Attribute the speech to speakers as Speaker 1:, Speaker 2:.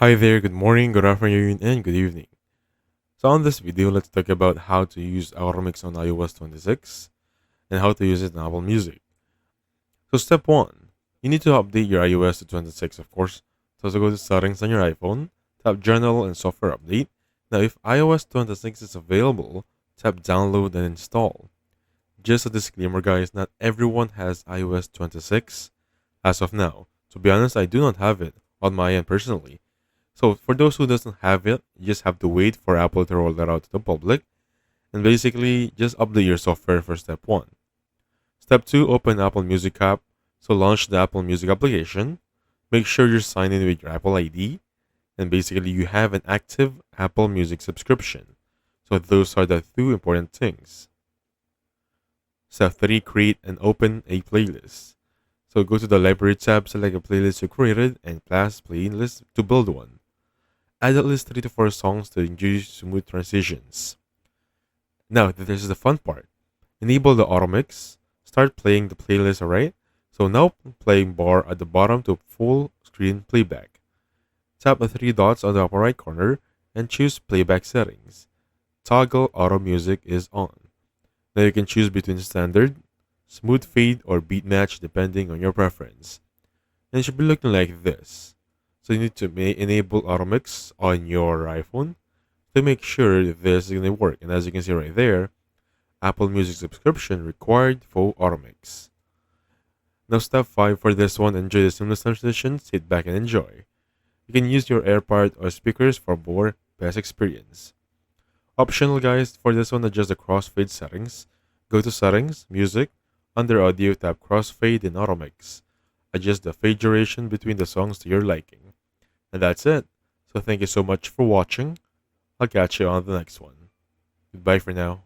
Speaker 1: Hi there, good morning, good afternoon, and good evening. So on this video, let's talk about how to use AutoMix on iOS 26 and how to use it in Apple Music. So step 1, you need to update your iOS to 26, of course. So go to settings on your iPhone, tap General and Software Update. Now if iOS 26 is available, tap Download and Install. Just a disclaimer guys, not everyone has iOS 26 as of now. To be honest, I do not have it on my end personally. So for those who doesn't have it, you just have to wait for Apple to roll that out to the public and basically just update your software for step 1. Step 2, open Apple Music app. So launch the Apple Music application. Make sure you're signed in with your Apple ID and basically you have an active Apple Music subscription. So those are the two important things. Step 3, create and open a playlist. So go to the library tab, select a playlist you created and class playlist to build one. Add at least 3 to 4 songs to induce smooth transitions. Now, this is the fun part. Enable the AutoMix. Start playing the playlist, alright? So now playing bar at the bottom to full screen playback. Tap the 3 dots on the upper right corner and choose playback settings. Toggle auto music is on. Now you can choose between standard, smooth fade, or beat match depending on your preference. And it should be looking like this. So you need to enable AutoMix on your iPhone to make sure this is going to work. And as you can see right there, Apple Music subscription required for AutoMix. Now step 5 for this one, enjoy the seamless transition, sit back and enjoy. You can use your AirPod or speakers for more best experience. Optional guys, for this one, adjust the crossfade settings. Go to settings, music, under audio tap crossfade and AutoMix. Adjust the fade duration between the songs to your liking. And that's it. So thank you so much for watching. I'll catch you on the next one. Goodbye for now.